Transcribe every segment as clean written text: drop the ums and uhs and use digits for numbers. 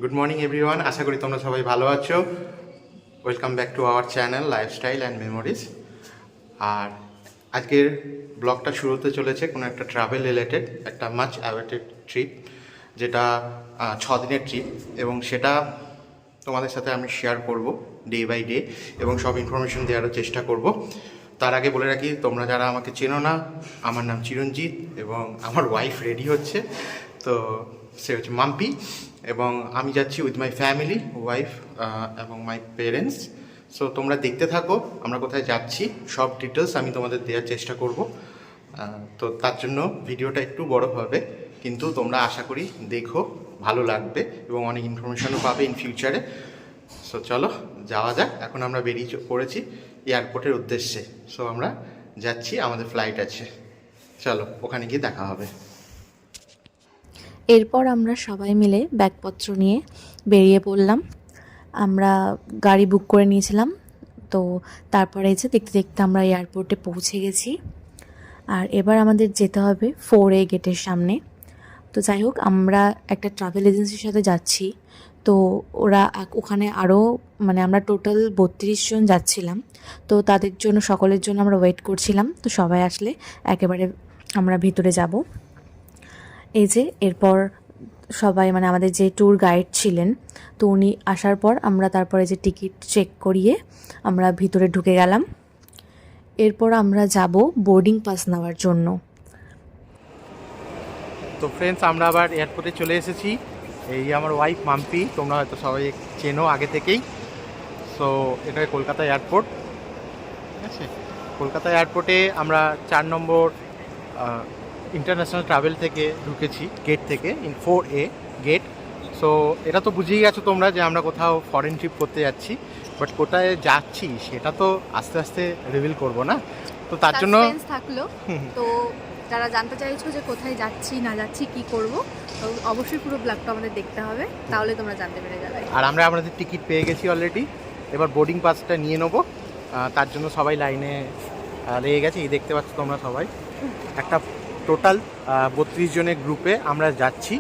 Good morning everyone, আশা করি তোমরা সবাই ভালো আছো। Welcome back to our channel lifestyle and memories. আর আজকের ব্লগটা শুরু হতে চলেছে কোনো একটা ট্রাভেল রিলেটেড, একটা মাচ অ্যাওয়েটেড ট্রিপ, যেটা 6 দিনের ট্রিপ, এবং সেটা তোমাদের সাথে আমি শেয়ার করব ডে বাই ডে, এবং সব ইনফরমেশন দেওয়ারও চেষ্টা করব। তার আগে বলে রাখি, তোমরা যারা আমাকে চেনো না, আমার নাম চিরঞ্জিত এবং আমার ওয়াইফ রেডি হচ্ছে। তো সে হচ্ছে মাম্পি, এবং আমি যাচ্ছি উইথ মাই ফ্যামিলি, ওয়াইফ এবং মাই পেরেন্টস। সো তোমরা দেখতে থাকো আমরা কোথায় যাচ্ছি, সব ডিটেলস আমি তোমাদের দেওয়ার চেষ্টা করব। তো তার জন্য ভিডিওটা একটু বড় হবে, কিন্তু তোমরা আশা করি দেখো, ভালো লাগবে এবং অনেক ইনফরমেশনও পাবে ইন ফিউচারে। সো চলো যাওয়া যাক। এখন আমরা বেরিয়ে পড়েছি এয়ারপোর্টের উদ্দেশ্যে। সো আমরা যাচ্ছি, আমাদের ফ্লাইট আছে। চলো ওখানে গিয়ে দেখা হবে। এরপর আমরা সবাই মিলে ব্যাগপত্র নিয়ে বেরিয়ে পড়লাম। আমরা গাড়ি বুক করে নিয়েছিলাম, তো তারপরে এই যে দেখতে দেখতে আমরা এয়ারপোর্টে পৌঁছে গেছি। আর এবার আমাদের যেতে হবে 4A গেটের সামনে। তো যাই হোক, আমরা একটা ট্রাভেল এজেন্সির সাথে যাচ্ছি। তো ওরা ওখানে আরও আমরা টোটাল 32 জন যাচ্ছিলাম। তো তাদের জন্য, সকলের জন্য আমরা ওয়েট করছিলাম। তো সবাই আসলে একেবারে আমরা ভিতরে যাব। এই যে এরপর সবাই আমাদের যে ট্যুর গাইড ছিলেন, তো উনি আসার পর আমরা তারপরে যে টিকিট চেক করিয়ে আমরা ভিতরে ঢুকে গেলাম। এরপর আমরা যাব বোর্ডিং পাস নেওয়ার জন্য। তো ফ্রেন্ডস, আমরা আবার এয়ারপোর্টে চলে এসেছি। এই আমার ওয়াইফ মাম্পি, তোমরা হয়তো সবাই চেনো আগে থেকেই। সো এটা কলকাতা এয়ারপোর্ট, ঠিক আছে। কলকাতা এয়ারপোর্টে আমরা 4 নম্বর ইন্টারন্যাশনাল ট্রাভেল থেকে ঢুকেছি, গেট থেকে, ইন 4A গেট। সো এটা তো বুঝেই গেছো তোমরা যে আমরা কোথাও ফরেন ট্রিপ করতে যাচ্ছি, বাট কোথায় যাচ্ছি সেটা তো আস্তে আস্তে রিভিল করব না। তো তার জন্য থাকলো। তো যারা জানতে চাইছো যে কোথায় যাচ্ছি না যাচ্ছি কি করব, তো অবশ্যই পুরো ব্লগটা আমাদের দেখতে হবে, তাহলে তোমরা জানতে পেরে যাবে। আর আমরা আমাদের টিকিট পেয়ে গেছি অলরেডি। এবার বোর্ডিং পাসটা নিয়ে নেবো। তার জন্য সবাই লাইনে লেগে গেছে। এই দেখতে পাচ্ছ তোমরা সবাই, একটা টোটাল 32 জনের গ্রুপে আমরা যাচ্ছি।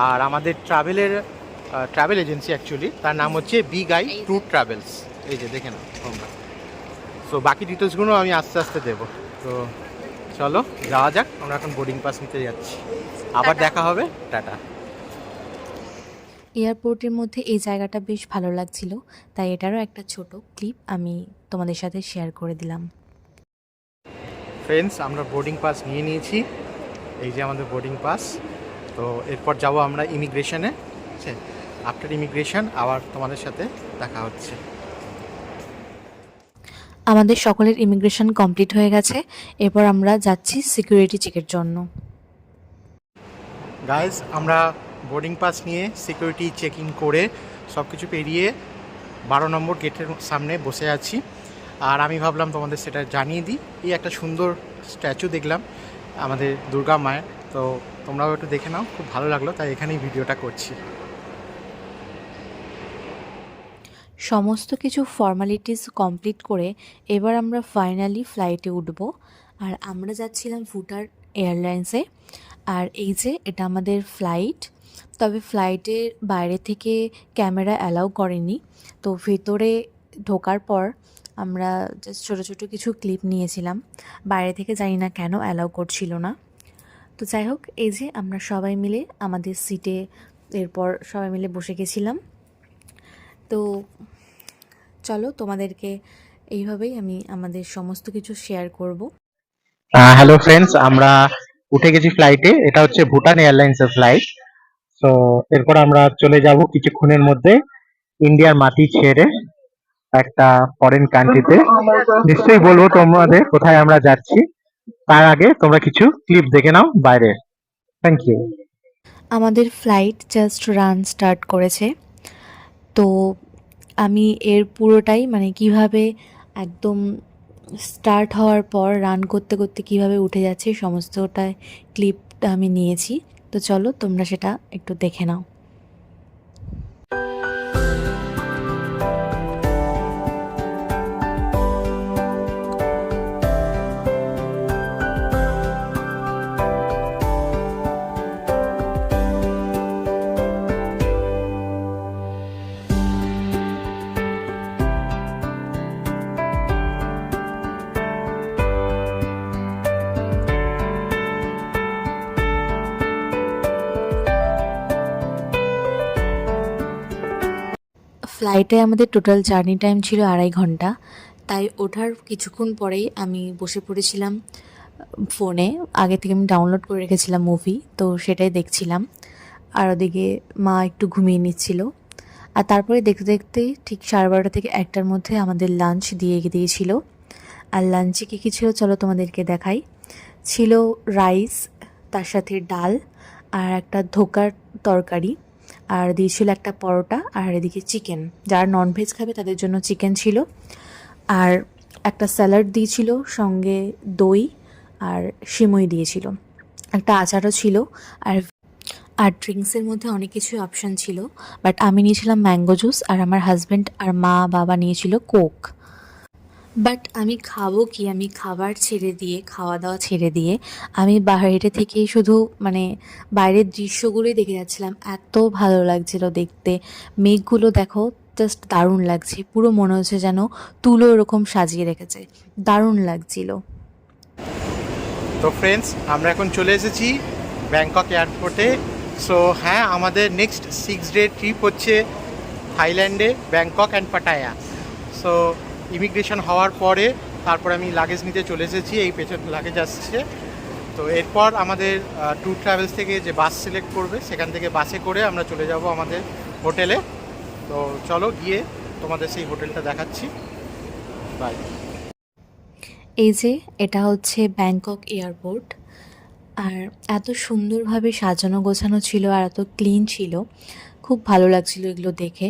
আর আমাদের ট্রাভেল এজেন্সি অ্যাকচুয়ালি, তার নাম হচ্ছে বি গাইড ট্যুর ট্রাভেলস। এই যে দেখে নাও তোমরা। সো বাকি ডিটেলসগুলো আমি আস্তে আস্তে দেবো। তো চলো যাওয়া যাক, আমরা এখন বোর্ডিং পাস নিতে যাচ্ছি। আবার দেখা হবে, টাটা। এয়ারপোর্টের মধ্যে এই জায়গাটা বেশ ভালো লাগছিল, তাই এটারও একটা ছোট ক্লিপ আমি তোমাদের সাথে শেয়ার করে দিলাম। ফ্রেন্ডস, আমরা বোর্ডিং পাস নিয়ে নিয়েছি। এই যে আমাদের বোর্ডিং পাস। তো এরপর যাব আমরা ইমিগ্রেশনে, ঠিক আছে। আফটার ইমিগ্রেশন আবার তোমাদের সাথে দেখা হচ্ছে। আমাদের সকলের ইমিগ্রেশন কমপ্লিট হয়ে গেছে। এরপর আমরা যাচ্ছি সিকিউরিটি চেকের জন্য। গাইজ, আমরা বোর্ডিং পাস নিয়ে সিকিউরিটি চেকিং করে সব কিছু পেরিয়ে 12 নম্বর গেটের সামনে বসে আছি। আর আমি ভাবলাম তোমাদের সেটা জানিয়ে দিই। এই একটা সুন্দর স্ট্যাচু দেখলাম আমাদের দুর্গা মায়ের, তো তোমরাও একটু দেখে নাও, খুব ভালো লাগলো, তাই এখানেই ভিডিওটা করছি। সমস্ত কিছু ফর্মালিটিস কমপ্লিট করে এবার আমরা ফাইনালি ফ্লাইটে উঠব। আর আমরা যাচ্ছিলাম ফুটার এয়ারলাইন্সে। আর এই যে এটা আমাদের ফ্লাইট, তবে ফ্লাইটের বাইরে থেকে ক্যামেরা অ্যালাউ করেনি। তো ভেতরে ঢোকার পর আমরা জাস্ট ছোটো ছোটো কিছু ক্লিপ নিয়েছিলাম, বাইরে থেকে জানি না কেন অ্যালাউ করছিল না। তো যাই হোক, এই যে আমরা সবাই মিলে আমাদের সিটে এরপর সবাই মিলে বসে গেছিলাম। তো চলো তোমাদেরকে এইভাবেই আমি আমাদের সমস্ত কিছু শেয়ার করব। হ্যালো ফ্রেন্ডস, আমরা উঠে গেছি ফ্লাইটে। এটা হচ্ছে ভুটান এয়ারলাইন্সের ফ্লাইট। তো এরপর আমরা চলে যাব কিছুক্ষণের মধ্যে ইন্ডিয়ার মাটি ছেড়ে একটা ফরেন কান্ট্রিতে। নিশ্চয়ই বলবো তোমাদের কোথায় আমরা যাচ্ছি। তার আগে তোমরা কিছু ক্লিপ দেখে নাও বাইরে। Thank you. আমাদের ফ্লাইট জাস্ট রান স্টার্ট করেছে। তো আমি এর পুরোটাই কিভাবে একদম স্টার্ট হওয়ার পর রান করতে করতে কিভাবে উঠে যাচ্ছে সমস্তটাই ক্লিপটা আমি নিয়েছি। তো চলো তোমরা সেটা একটু দেখে নাও। ফ্লাইটে আমাদের টোটাল জার্নি টাইম ছিল 2.5 ঘন্টা। তাই ওঠার কিছুক্ষণ পরেই আমি বসে পড়েছিলাম ফোনে। আগে থেকে আমি ডাউনলোড করে রেখেছিলাম মুভি, তো সেটাই দেখছিলাম। আর ওদিকে মা একটু ঘুমিয়ে নিচ্ছিল। আর তারপরে দেখতে দেখতে ঠিক 12:30 থেকে 1টার মধ্যে আমাদের লাঞ্চ দিয়ে দিয়েছিল। আর লাঞ্চে কী কী ছিল চলো তোমাদেরকে দেখাই। ছিল রাইস, তার সাথে ডাল আর একটা ধোকার তরকারি, আর দিয়েছিল একটা পরোটা, আর এদিকে চিকেন। যারা ননভেজ খাবে তাদের জন্য চিকেন ছিল। আর একটা স্যালাড দিয়েছিল, সঙ্গে দই আর সিমই দিয়েছিল, একটা আচারও ছিল। আর ড্রিঙ্কসের মধ্যে অনেক কিছু অপশান ছিল, বাট আমি নিয়েছিলাম ম্যাঙ্গো জুস, আর আমার হাজব্যান্ড আর মা বাবা নিয়েছিল কোক। বাট আমি খাবো কি, আমি খাবার ছেড়ে দিয়ে, খাওয়া দাওয়া ছেড়ে দিয়ে আমি বাইরে থেকেই শুধু বাইরের দৃশ্যগুলোই দেখে যাচ্ছিলাম। এত ভালো লাগছিল দেখতে। মেঘগুলো দেখো, জাস্ট দারুণ লাগছে। পুরো মনে হচ্ছে যেন তুলো এরকম সাজিয়ে রেখেছে, দারুণ লাগছিল। তো ফ্রেন্ডস, আমরা এখন চলে এসেছি ব্যাংকক এয়ারপোর্টে। সো হ্যাঁ, আমাদের নেক্সট 6 ডে ট্রিপ হচ্ছে থাইল্যান্ডে, Bangkok and Pattaya. So immigration হওয়ার পরে তারপর আমি লাগেজ নিতে চলে এসেছি, এই পেছন লাগেজ আসছে। তো এরপর আমাদের ট্যুর ট্রাভেলস থেকে যে বাস সিলেক্ট করবে, সেখান থেকে বাসে করে আমরা চলে যাব আমাদের হোটেলে। তো চলো গিয়ে তোমাদের সেই হোটেলটা দেখাচ্ছি। বাই। এই যে এটা হচ্ছে ব্যাংকক এয়ারপোর্ট, আর এত সুন্দরভাবে সাজানো গোছানো ছিল, আর এত ক্লিন ছিল, খুব ভালো লাগছিল এগুলো দেখে।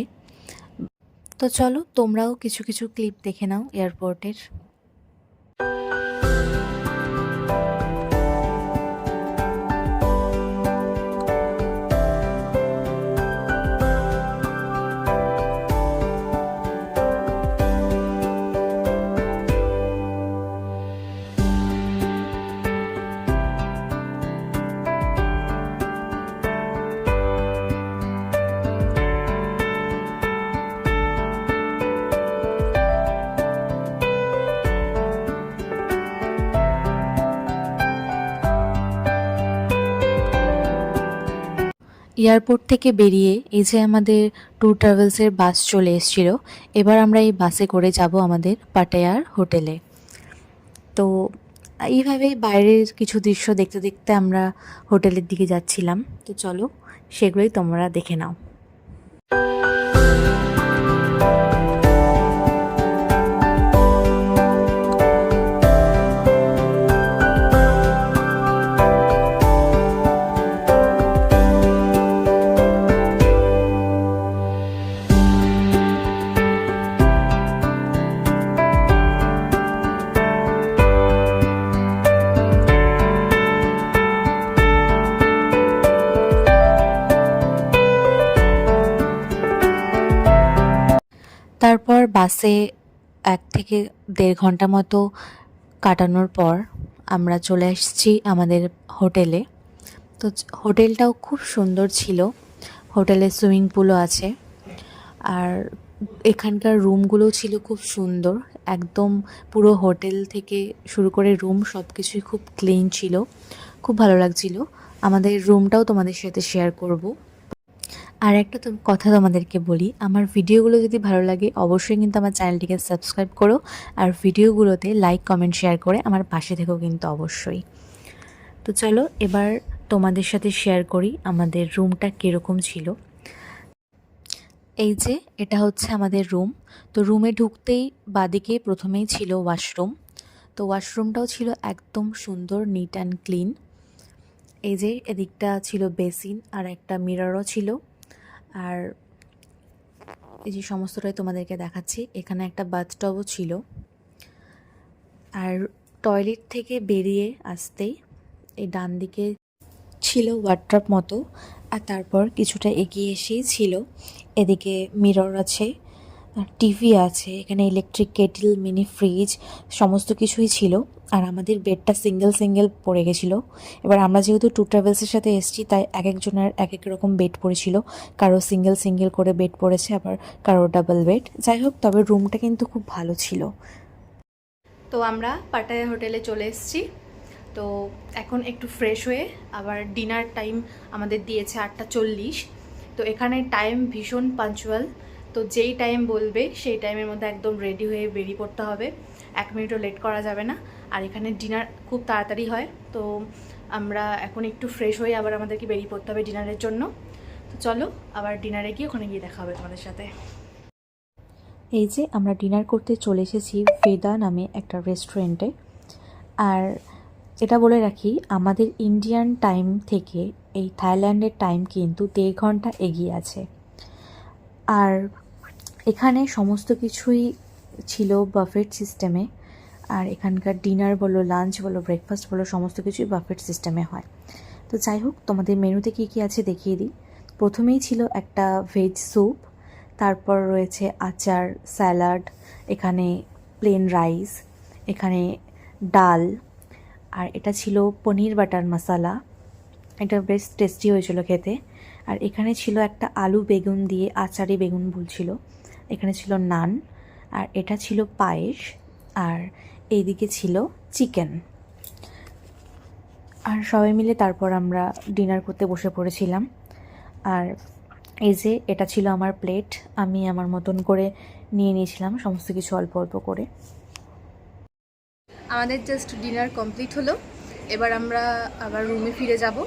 তো চলো তোমরাও কিছু কিছু ক্লিপ দেখে নাও এয়ারপোর্টের। এয়ারপোর্ট থেকে বেরিয়ে এই যে আমাদের ট্যুর ট্রাভেলসের বাস চলে এসেছিলো। এবার আমরা এই বাসে করে যাব আমাদের পাটায়ার হোটেলে। তো এইভাবেই বাইরের কিছু দৃশ্য দেখতে দেখতে আমরা হোটেলের দিকে যাচ্ছিলাম। তো চলো সেগুলোই তোমরা দেখে নাও। তারপর বাসে 1 থেকে 1.5 ঘন্টা মতো কাটানোর পর আমরা চলে এসেছি আমাদের হোটেলে। তো হোটেলটাও খুব সুন্দর ছিল, হোটেলে সুইমিং পুলও আছে, আর এখানকার রুমগুলো ছিল খুব সুন্দর। একদম পুরো হোটেল থেকে শুরু করে রুম সব কিছুই খুব ক্লিন ছিল, খুব ভালো লাগছিল। আমাদের রুমটাও তোমাদের সাথে শেয়ার করব। আর একটা কথা তোমাদেরকে বলি, আমার ভিডিওগুলো যদি ভালো লাগে অবশ্যই কিন্তু আমার চ্যানেলটিকে সাবস্ক্রাইব করো, আর ভিডিওগুলোতে লাইক কমেন্ট শেয়ার করে আমার পাশে থেকেও কিন্তু অবশ্যই। তো চলো এবার তোমাদের সাথে শেয়ার করি আমাদের রুমটা কীরকম ছিল। এই যে এটা হচ্ছে আমাদের রুম। তো রুমে ঢুকতেই বাদিকে প্রথমেই ছিল ওয়াশরুম। তো ওয়াশরুমটাও ছিল একদম সুন্দর, নিট অ্যান্ড ক্লিন। এই যে এদিকটা ছিল বেসিন, আর একটা মিররও ছিল। আর এই যে সমস্তটাই তোমাদেরকে দেখাচ্ছি। এখানে একটা বাথটবও ছিল। আর টয়লেট থেকে বেরিয়ে আসতেই এই ডান দিকে ছিল ওয়ার্ড্রপ মতো, আর তারপর কিছুটা এগিয়ে এসেই ছিল এদিকে মিরর আছে, টিভি আছে, এখানে ইলেকট্রিক কেটল, মিনি ফ্রিজ সমস্ত কিছুই ছিল। আর আমাদের বেডটা সিঙ্গেল পড়ে গেছিলো। এবার আমরা যেহেতু ট্যুর ট্রাভেলসের সাথে এসেছি, তাই এক একজনের এক এক রকম বেড পড়েছিল। কারো সিঙ্গেল করে বেড পড়েছে, আবার কারো ডাবল বেড। যাই হোক, তবে রুমটা কিন্তু খুব ভালো ছিল। তো আমরা পাটায়া হোটেলে চলে এসেছি। তো এখন একটু ফ্রেশ হয়ে আবার ডিনার টাইম আমাদের দিয়েছে 8:40। তো এখানে টাইম ভীষণ পাঞ্চুয়াল, তো যেই টাইম বলবে সেই টাইমের মধ্যে একদম রেডি হয়ে বেরিয়ে পড়তে হবে, 1 মিনিটও লেট করা যাবে না। আর এখানে ডিনার খুব তাড়াতাড়ি হয়, তো আমরা এখন একটু ফ্রেশ হয়ে আবার আমাদেরকে বেরিয়ে পড়তে হবে ডিনারের জন্য। তো চলো আবার ডিনারে গিয়ে ওখানে গিয়ে দেখা হবে তোমাদের সাথে। এই যে আমরা ডিনার করতে চলে এসেছি ভেদা নামে একটা রেস্টুরেন্টে। আর এটা বলে রাখি, আমাদের ইন্ডিয়ান টাইম থেকে এই থাইল্যান্ডের টাইম কিন্তু 1.5 ঘন্টা এগিয়ে আছে। আর এখানে সমস্ত কিছুই ছিল বাফেট সিস্টেমে। আর এখানকার ডিনার বলো, লাঞ্চ বলো, ব্রেকফাস্ট বলো, সমস্ত কিছুই বাফেট সিস্টেমে হয়। তো যাই হোক, তোমাদের মেনুতে কী কী আছে দেখিয়ে দিই। প্রথমেই ছিল একটা ভেজ স্যুপ, তারপর রয়েছে আচার, স্যালাড, এখানে প্লেন রাইস, এখানে ডাল, আর এটা ছিল পনির বাটার মশালা, এটা বেশ টেস্টি হয়েছিল খেতে। আর এখানে ছিল একটা আলু বেগুন দিয়ে আচারি বেগুন বলছিল, এখানে ছিল নান, আর এটা ছিল পায়েস, আর এইদিকে ছিল চিকেন। আর সবাই মিলে তারপর আমরা ডিনার করতে বসে পড়েছিলাম। আর এই যে এটা ছিল আমার প্লেট, আমি আমার মতন করে নিয়ে নিয়েছিলাম সমস্ত কিছু অল্প অল্প করে। আমাদের জাস্ট ডিনার কমপ্লিট হলো, এবার আমরা আবার রুমে ফিরে যাব।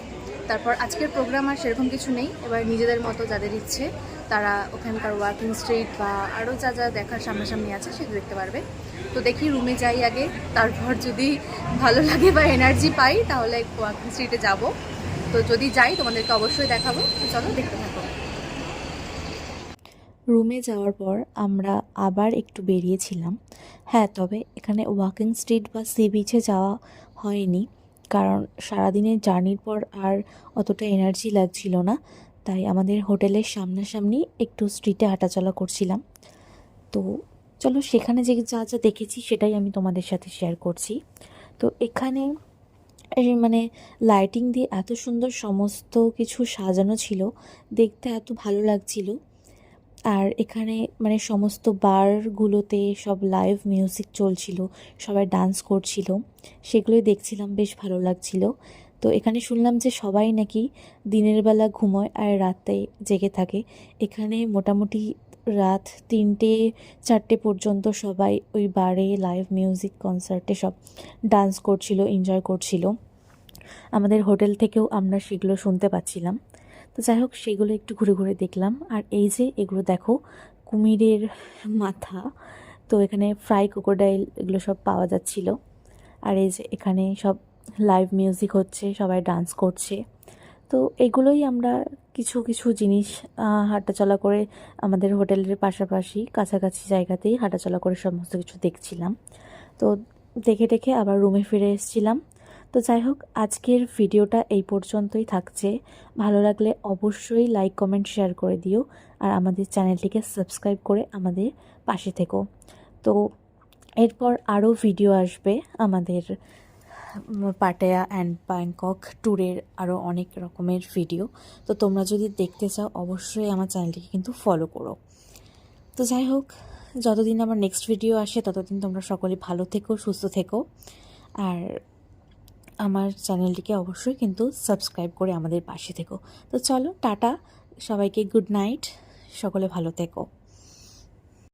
তারপর আজকের প্রোগ্রাম আর সেরকম কিছু নেই, এবার নিজেদের মতো যাদের ইচ্ছে তারা ওখানকার ওয়াকিং স্ট্রিট বা আরও যা যা দেখার সামনাসামনি আছে সেগুলো দেখতে পারবে। তো দেখি রুমে যাই আগে, তারপর যদি ভালো লাগে বা এনার্জি পাই তাহলে ওয়াকিং স্ট্রিটে যাব। তো যদি যাই তোমাদেরকে অবশ্যই দেখাবো, তো চলো দেখতে থাকো। রুমে যাওয়ার পর আমরা আবার একটু বেরিয়েছিলাম। হ্যাঁ, তবে এখানে ওয়াকিং স্ট্রিট বা সি বিচে যাওয়া হয়নি, কারণ সারাদিনের জার্নির পর আর অতটা এনার্জি লাগছিল না, তাই আমাদের হোটেলের সামনাসামনি একটু স্ট্রিটে হাঁটাচলা করছিলাম। তো চলো সেখানে যে যা যা দেখেছি সেটাই আমি তোমাদের সাথে শেয়ার করছি। তো এখানে মানে লাইটিং দিয়ে এত সুন্দর সমস্ত কিছু সাজানো ছিল, দেখতে এত ভালো লাগছিল। আর এখানে মানে সমস্ত বারগুলোতে সব লাইভ মিউজিক চলছিল, সবাই ডান্স করছিল, সেগুলোই দেখছিলাম, বেশ ভালো লাগছিল। তো এখানে শুনলাম যে সবাই নাকি দিনের বেলা ঘুমোয় আর রাতে জেগে থাকে। এখানে মোটামুটি রাত 3টে 4টে পর্যন্ত সবাই ওই বারে লাইভ মিউজিক কনসার্টে সব ডান্স করছিল, এনজয় করছিল। আমাদের হোটেল থেকেও আমরা সেগুলো শুনতে পাচ্ছিলাম। তো যাই হোক, সেগুলো একটু ঘুরে ঘুরে দেখলাম। আর এই যে এগুলো দেখো, কুমিরের মাথা, তো এখানে ফ্রাই ক্রোকোডাইল এগুলো সব পাওয়া যাচ্ছিল। আর এই যে এখানে সব লাইভ মিউজিক হচ্ছে, সবাই ডান্স করছে। তো এগুলোই আমরা কিছু কিছু জিনিস হাঁটাচলা করে আমাদের হোটেলের পাশাপাশি কাছাকাছি জায়গাতেই হাঁটাচলা করে সমস্ত কিছু দেখছিলাম। তো দেখে দেখে আবার রুমে ফিরে এসেছিলাম। তো যাই হোক, আজকের ভিডিওটা এই পর্যন্তই থাকছে। ভালো লাগলে অবশ্যই লাইক, কমেন্ট, শেয়ার করে দিও। আর আমাদের চ্যানেলটিকে সাবস্ক্রাইব করে আমাদের পাশে থেকো। তো এরপর আরও ভিডিও আসবে আমাদের পাটায়া অ্যান্ড ব্যাংকক ট্যুরের, আরও অনেক রকমের ভিডিও। তো তোমরা যদি দেখতে চাও অবশ্যই আমার চ্যানেলটিকে কিন্তু ফলো করো। তো যাই হোক, যতদিন আমার নেক্সট ভিডিও আসে ততদিন তোমরা সকলে ভালো থেকো, সুস্থ থেকো। আর আমার চ্যানেলটিকে অবশ্যই কিন্তু সাবস্ক্রাইব করে আমাদের পাশে থেকো। তো চলো টাটা, সবাইকে গুড নাইট, সকলে ভালো থেকো।